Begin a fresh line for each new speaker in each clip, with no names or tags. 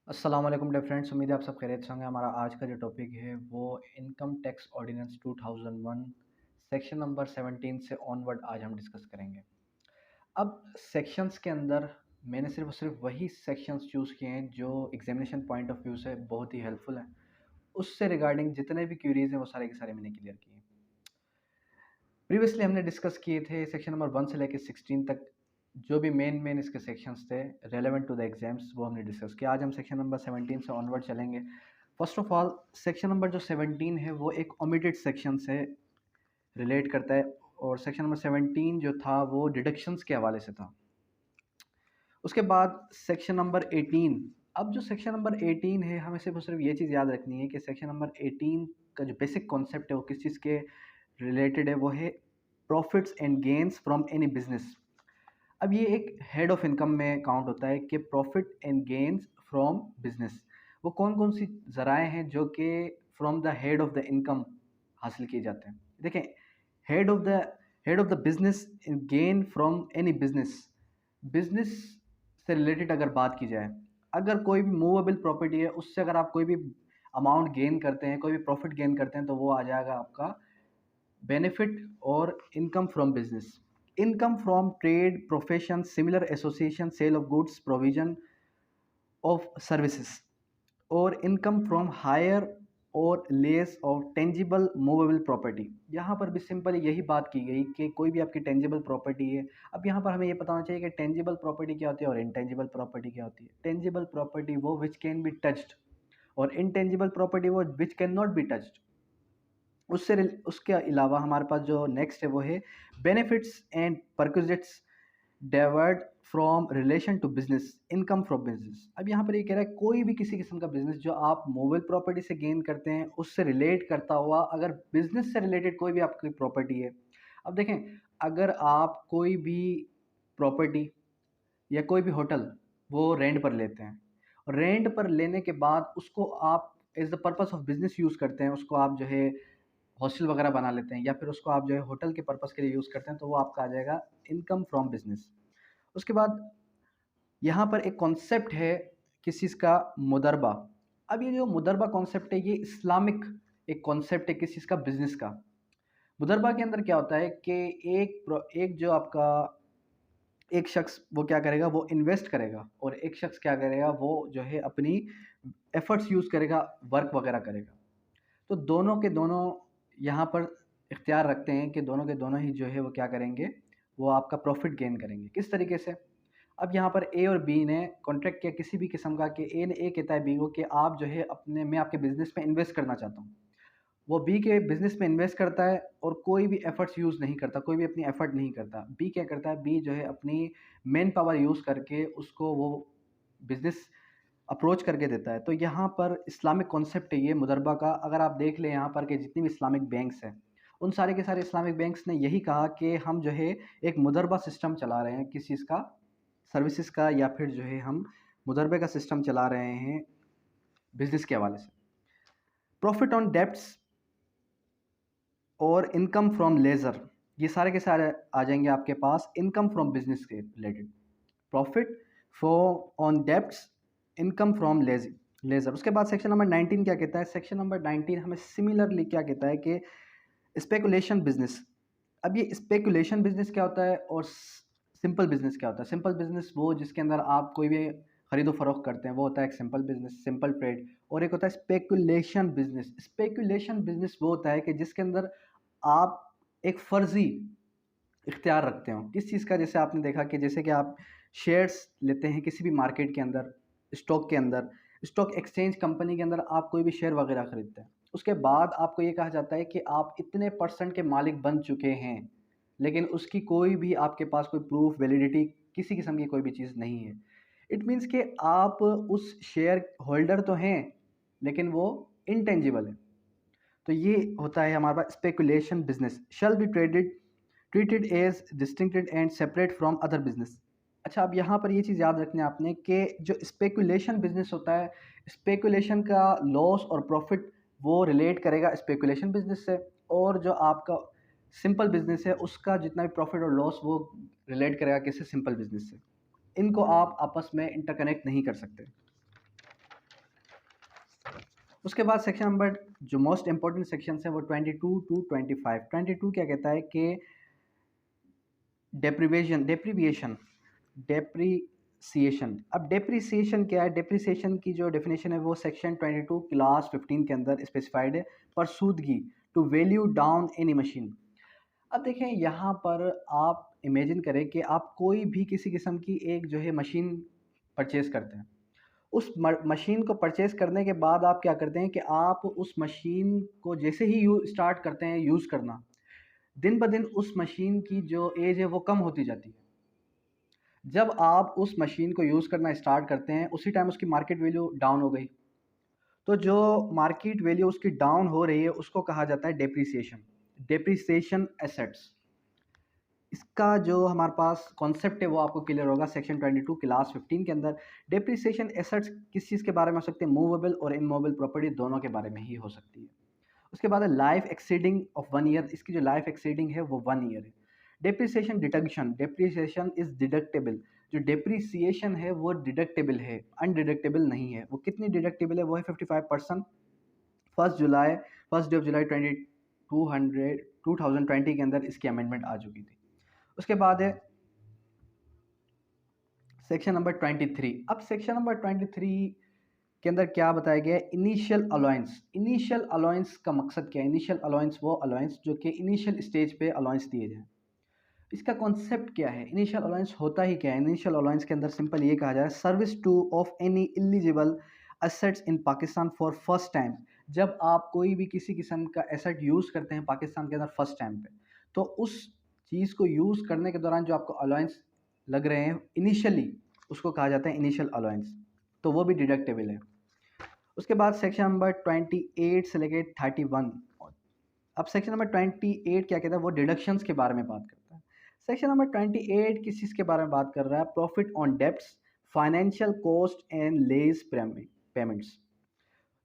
अस्सलाम वालेकुम dear friends, उम्मीद है आप सब खैरियत से होंगे। हमारा आज का जो टॉपिक है वो income tax ordinance 2001 section number 17 से ऑनवर्ड आज हम डिस्कस करेंगे। अब सेक्शंस के अंदर मैंने सिर्फ और सिर्फ वही सेक्शंस चूज़ किए हैं जो एग्जामिनेशन पॉइंट ऑफ व्यू से बहुत ही हेल्पफुल हैं। उससे रिगार्डिंग जितने भी क्यूरीज हैं वो सारे के सारे मैंने क्लियर किए हैं। प्रीवियसली हमने डिस्कस किए थे सेक्शन नंबर 1 से लेकर 16 तक जो भी मेन इसके सेक्शंस थे रेलेवेंट टू द एग्जाम्स, वो हमने डिस्कस किया। आज हम सेक्शन नंबर 17 से ऑनवर्ड चलेंगे। First of all, section number जो 17 है वो एक ओमिटेड सेक्शन से रिलेट करता है और सेक्शन नंबर 17 जो था वो डिडक्शंस के हवाले से था। उसके बाद सेक्शन नंबर 18। अब जो सेक्शन नंबर 18 है, हमें सिर्फ ये चीज़ याद रखनी है कि सेक्शन नंबर 18 का जो बेसिक कॉन्सेप्ट है वो किस चीज़ के रिलेटेड है, वो है profits and gains from any business. अब ये एक हेड ऑफ इनकम में काउंट होता है कि profit and gains from business वो कौन कौन सी ज़राए हैं जो कि from the head of the income हासिल किए जाते हैं। देखें, head of the business gain from any business. Business से रिलेटेड अगर बात की जाए, अगर कोई भी मूवेबल प्रॉपर्टी है उससे अगर आप कोई भी अमाउंट गेन करते हैं, कोई भी प्रॉफिट गेन करते हैं, तो वो आ जाएगा आपका बेनिफिट और income from business. Income from trade, profession, similar association, sale of goods, provision of services और इनकम फ्रॉम हायर और lease of tangible movable property. यहाँ पर भी सिंपल यही बात की गई कि कोई भी आपकी टेंजिबल प्रॉपर्टी है। अब यहाँ पर हमें ये पता होना चाहिए कि टेंजिबल प्रॉपर्टी क्या होती है और इनटेंजिबल प्रॉपर्टी क्या होती है। टेंजिबल प्रॉपर्टी वो विच कैन बी टच्ड और इनटेंजिबल प्रॉपर्टी वो which can not be touched. उसके अलावा हमारे पास जो नेक्स्ट है वो है benefits and perquisites derived from relation to business, income from business. अब यहाँ पर ये कह रहा है कोई भी किसी किस्म का बिजनेस जो आप मोबाइल प्रॉपर्टी से गेन करते हैं उससे रिलेट करता हुआ अगर बिजनेस से रिलेटेड कोई भी आपकी प्रॉपर्टी है। अब देखें, अगर आप कोई भी प्रॉपर्टी या कोई भी होटल वो रेंट पर लेते हैं और रेंट पर लेने के बाद उसको आप as the purpose of business use करते हैं, उसको आप जो है हॉस्टल वगैरह बना लेते हैं या फिर उसको आप जो है होटल के पर्पस के लिए यूज़ करते हैं, तो वो आपका आ जाएगा इनकम फ्रॉम बिजनेस। उसके बाद यहाँ पर एक कॉन्सेप्ट है किस चीज़ का, मुदरबा। अब ये जो मुदरबा कॉन्सेप्ट है ये इस्लामिक एक कॉन्सेप्ट है किस चीज़ का, बिजनेस का। मुदरबा के अंदर क्या होता है कि एक जो आपका एक शख्स वो क्या करेगा, वो इन्वेस्ट करेगा और एक शख्स क्या करेगा, वो जो है अपनी एफर्ट्स यूज़ करेगा, वर्क वगैरह करेगा। तो दोनों के दोनों यहाँ पर इख्तियार रखते हैं कि दोनों के दोनों ही जो है वो क्या करेंगे, वो आपका प्रॉफिट गेन करेंगे। किस तरीके से? अब यहाँ पर ए और बी ने कॉन्ट्रैक्ट किया किसी भी किस्म का कि ए कहता है बी को कि आप जो है मैं आपके बिज़नेस में इन्वेस्ट करना चाहता हूँ। वो बी के बिज़नेस में इन्वेस्ट करता है और कोई भी एफर्ट्स यूज़ नहीं करता, कोई भी अपनी एफर्ट नहीं करता। बी क्या करता है, बी जो है अपनी मैन पावर यूज़ करके उसको वो बिज़नेस अप्रोच करके देता है। तो यहाँ पर इस्लामिक कॉन्सेप्ट है ये मुदरबा का। अगर आप देख लें यहाँ पर कि जितनी भी इस्लामिक बैंक्स हैं उन सारे के सारे इस्लामिक बैंक्स ने यही कहा कि हम जो है एक मुदरबा सिस्टम चला रहे हैं, किस चीज़ का, सर्विसेज का, या फिर जो है हम मुदरबे का सिस्टम चला रहे हैं बिजनेस के हवाले से। प्रॉफिट ऑन डेब्ट्स और इनकम फ्रॉम लेज़र, ये सारे के सारे आ जाएंगे आपके पास इनकम फ्रॉम बिजनेस के related. Profit for on debts, income from laser. उसके बाद सेक्शन नंबर 19 क्या कहता है, सेक्शन नंबर 19 हमें सिमिलरली क्या कहता है कि स्पेकुलेशन बिजनेस। अब ये स्पेकुलेशन बिजनेस क्या होता है और सिंपल बिजनेस क्या होता है। सिंपल बिजनेस वो जिसके अंदर आप कोई भी खरीदो फरोख्त करते हैं, वो होता है एक सिंपल बिजनेस, सिंपल ट्रेड। और एक होता है स्पेकुलेशन बिजनेस। स्पेकुलेशन बिजनेस वो होता है कि जिसके अंदर आप एक फर्जी इख्तियार रखते हो किस चीज़ का। जैसे आपने देखा कि जैसे कि आप शेयर्स लेते हैं किसी भी मार्केट के अंदर, स्टॉक के अंदर, स्टॉक एक्सचेंज कंपनी के अंदर आप कोई भी शेयर वगैरह खरीदते हैं, उसके बाद आपको ये कहा जाता है कि आप इतने परसेंट के मालिक बन चुके हैं, लेकिन उसकी कोई भी आपके पास कोई प्रूफ, वैलिडिटी, किसी किस्म की कोई भी चीज़ नहीं है। इट मीन्स कि आप उस शेयर होल्डर तो हैं लेकिन वो इनटेंजिबल है। तो ये होता है हमारे पास speculation business. Shall be treated as distinct and separate from other business. अच्छा, अब यहाँ पर ये चीज़ याद रखनी है आपने कि जो स्पेकुलेशन बिजनेस होता है, स्पेकुलेशन का लॉस और प्रॉफिट वो रिलेट करेगा स्पेकुलेशन बिजनेस से, और जो आपका सिंपल बिजनेस है उसका जितना भी प्रॉफिट और लॉस वो रिलेट करेगा किससे, सिंपल बिजनेस से। इनको आप आपस में इंटरकनेक्ट नहीं कर सकते। उसके बाद सेक्शन नंबर जो मोस्ट इंपॉर्टेंट सेक्शन है वो 22 टू 25। 22 क्या कहता है कि डेप्रीविएशन डेप्रीसिएशन। अब डेप्रीसिएशन क्या है? डेप्रीसिएशन की जो डेफिनेशन है वो सेक्शन 22 क्लास 15 के अंदर स्पेसिफाइड है। परसूदगी to value down any machine. अब देखें यहाँ पर आप इमेजिन करें कि आप कोई भी किसी किस्म की एक जो है मशीन परचेज करते हैं। उस मशीन को परचेज करने के बाद आप क्या करते हैं कि आप उस मशीन को जैसे ही स्टार्ट करते हैं यूज़ करना, दिन ब दिन उस मशीन की जो एज है वो कम होती जाती है। जब आप उस मशीन को यूज़ करना स्टार्ट करते हैं उसी टाइम उसकी मार्केट वैल्यू डाउन हो गई। तो जो मार्केट वैल्यू उसकी डाउन हो रही है उसको कहा जाता है डेप्रिसिएशन। Depreciation assets. इसका जो हमारे पास कॉन्सेप्ट है वो आपको क्लियर होगा सेक्शन 22 क्लास 15 के अंदर। डेप्रिसिएशन एसेट्स किस चीज़ के बारे में हो सकते हैं? मूवेबल और इमूवेबल प्रॉपर्टी दोनों के बारे में ही हो सकती है। उसके बाद है लाइफ एक्सीडिंग ऑफ 1 ईयर। इसकी जो लाइफ एक्सीडिंग है वो 1 ईयर है। Depreciation deduction. Depreciation is deductible. जो डेप्रिसिएशन है वो डिडक्टेबल है, अनडिडक्टेबल नहीं है। वो कितनी डिडक्टेबल है? वो है 55%। फर्स्ट डे ऑफ जुलाई 2020 के अंदर इसकी अमेंडमेंट आ चुकी थी। उसके बाद है सेक्शन नंबर 23। अब सेक्शन नंबर 23 के अंदर क्या बताया गया है? Initial allowance. इनिशियल अलाउंस का मकसद क्या है? इनिशियल अलाउंस वो अलाउंस जो कि इनिशियल स्टेज पे अलाउंस दिए जाए। इसका कॉन्सेप्ट क्या है? इनिशियल अलाउंस होता ही क्या है? इनिशियल अलाउंस के अंदर सिंपल ये कहा जा रहा है service two of any eligible assets in Pakistan for first time. जब आप कोई भी किसी किस्म का एसेट यूज़ करते हैं पाकिस्तान के अंदर फर्स्ट टाइम पे, तो उस चीज़ को यूज़ करने के दौरान जो आपको अलाउंस लग रहे हैं इनिशियली, उसको कहा जाता है इनिशियल अलाउंस। तो वो भी डिडक्टेबल है। उसके बाद सेक्शन नंबर 28 से लेके 31। अब सेक्शन नंबर 28 क्या कहता है? वो डिडक्शंस के बारे में बात करता है। सेक्शन नंबर 28 किस चीज़ के बारे में बात कर रहा है? Profit on debts, financial cost and lease payments.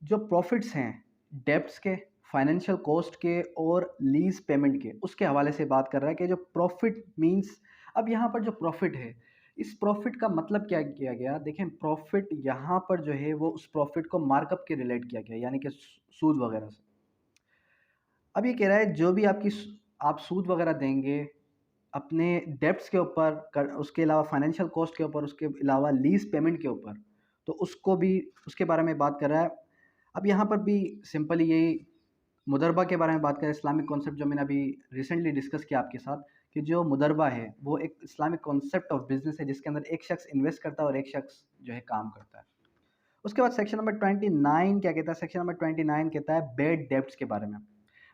जो प्रॉफिट्स हैं डेब्ट्स के, फाइनेंशियल कॉस्ट के और लीज पेमेंट के, उसके हवाले से बात कर रहा है कि जो प्रॉफिट मींस। अब यहाँ पर जो प्रॉफिट है, इस प्रॉफिट का मतलब क्या किया गया? देखें, प्रॉफिट यहाँ पर जो है वो उस प्रॉफिट को मार्कअप के रिलेट किया गया, यानी कि सूद वगैरह से। अब ये कह रहा है जो भी आप सूद वगैरह देंगे अपने डेब्ट्स के ऊपर, उसके अलावा फाइनेंशियल कॉस्ट के ऊपर, उसके अलावा लीज पेमेंट के ऊपर, तो उसको भी उसके बारे में बात कर रहा है। अब यहाँ पर भी सिंपली यही मुदरबा के बारे में बात करें, इस्लामिक कॉन्सेप्ट जो मैंने अभी रिसेंटली डिस्कस किया आपके साथ, कि जो मुदरबा है वो एक इस्लामिक कॉन्सेप्ट ऑफ बिजनेस है जिसके अंदर एक शख्स इन्वेस्ट करता है और एक शख्स जो है काम करता है। उसके बाद सेक्शन नंबर 29 क्या कहता है? सेक्शन नंबर 29 कहता है बैड डेब्ट्स के बारे में।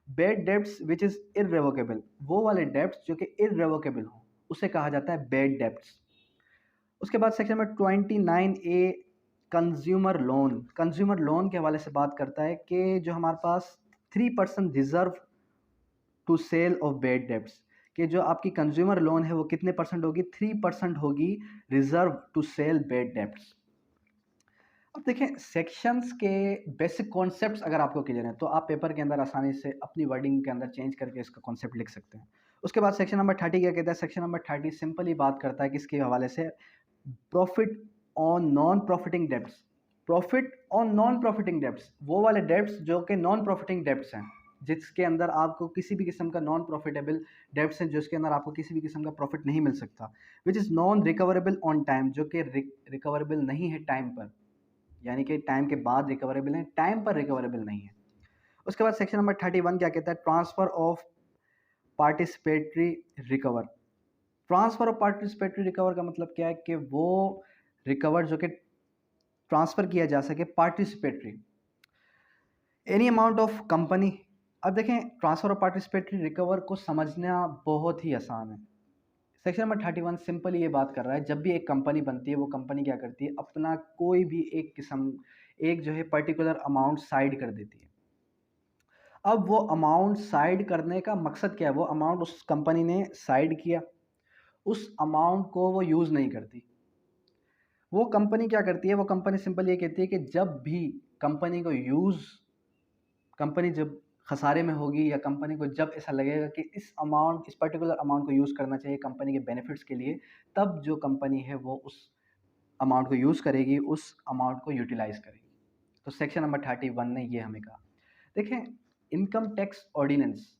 बैड डेब्ट्स विच इज़ इररेवोकेबल, वो वाले डेब्ट्स जो कि इररेवोकेबल हों उसे कहा जाता है बैड डेब्ट्स। उसके बाद section number 29A consumer loan. Consumer loan के हवाले से बात करता है कि जो हमारे पास 3% reserve to sell off bad debts, कि जो आपकी कंज्यूमर लोन है वो कितने परसेंट होगी? 3% होगी reserve to sell bad debts. अब देखें, सेक्शंस के बेसिक कॉन्सेप्ट्स अगर आपको क्लियर हैं तो आप पेपर के अंदर आसानी से अपनी वर्डिंग के अंदर चेंज करके इसका कॉन्सेप्ट लिख सकते हैं। उसके बाद सेक्शन नंबर 30 क्या कहता है? सेक्शन नंबर 30 सिंपली बात करता है किसके हवाले से? Profit on non profiting debts. Profit on non profiting debts, वो वाले डेब्ट्स जो कि नॉन प्रॉफिटिंग डेब्ट्स हैं, जिसके अंदर आपको किसी भी किस्म का नॉन प्रॉफिटेबल डेब्ट्स हैं, जिसके अंदर आपको किसी भी किस्म का प्रॉफिट नहीं मिल सकता। Which is non recoverable on time, जो कि रिकवरेबल नहीं है टाइम पर, यानी कि टाइम के बाद रिकवरेबल है, टाइम पर रिकवरेबल नहीं है। उसके बाद सेक्शन नंबर 31 क्या कहता है? Transfer of participatory recover. Transfer of participatory recover का मतलब क्या है? कि वो रिकवर जो कि ट्रांसफर किया जा सके participatory any amount of company. अब देखें, ट्रांसफर ऑफ पार्टिसिपेटरी रिकवर को समझना बहुत ही आसान है। सेक्शन नंबर 31 सिंपली ये बात कर रहा है जब भी एक कंपनी बनती है वो कंपनी क्या करती है? अपना कोई भी एक जो है पर्टिकुलर अमाउंट साइड कर देती है। अब वो अमाउंट साइड करने का मकसद क्या है? वो अमाउंट उस कंपनी ने साइड किया, उस अमाउंट को वो यूज़ नहीं करती। वो कंपनी क्या करती है? वो कंपनी सिंपल ये कहती है कि जब भी कंपनी को कंपनी जब खसारे में होगी या कंपनी को जब ऐसा लगेगा कि इस पर्टिकुलर अमाउंट को यूज़ करना चाहिए कंपनी के बेनिफिट्स के लिए, तब जो कंपनी है वो उस अमाउंट को यूज़ करेगी, उस अमाउंट को यूटिलाइज़ करेगी। तो सेक्शन नंबर 31 ने ये हमें कहा। देखें, इनकम टैक्स ऑर्डिनेंस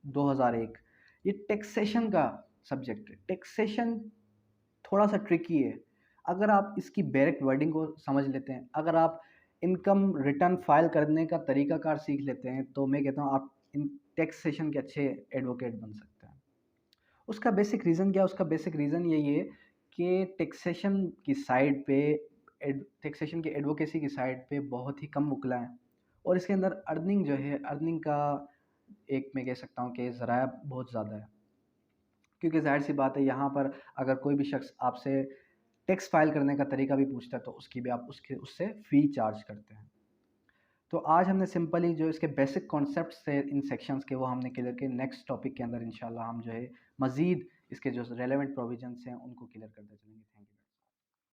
2001 ये टैक्सेशन का सब्जेक्ट है। टैक्सेशन थोड़ा सा ट्रिकी है। अगर आप इसकी डायरेक्ट वर्डिंग को समझ लेते हैं, अगर आप इनकम रिटर्न फाइल करने का तरीकाकार सीख लेते हैं, तो मैं कहता हूँ आप इन टैक्सेशन के अच्छे एडवोकेट बन सकते हैं। उसका बेसिक रीज़न क्या है? उसका बेसिक रीज़न यही है कि टैक्सेशन की साइड पे टैक्सेशन की एडवोकेसी की साइड पे बहुत ही कम वकला हैं, और इसके अंदर अर्निंग जो है, अर्निंग का एक मैं कह सकता हूँ कि ज़राया बहुत ज़्यादा है। क्योंकि ज़ाहिर सी बात है, यहाँ पर अगर कोई भी शख्स आपसे टैक्स फाइल करने का तरीका भी पूछता है, तो उसकी भी आप उससे फ़ी चार्ज करते हैं। तो आज हमने सिंपली जो इसके बेसिक कॉन्सेप्ट्स थे इन सेक्शंस के, वो हमने क्लियर किए। नेक्स्ट टॉपिक के अंदर इंशाल्लाह हम जो है मज़ीद इसके जो रेलेवेंट प्रोविजंस हैं उनको क्लियर करते चलेंगे। Thank you.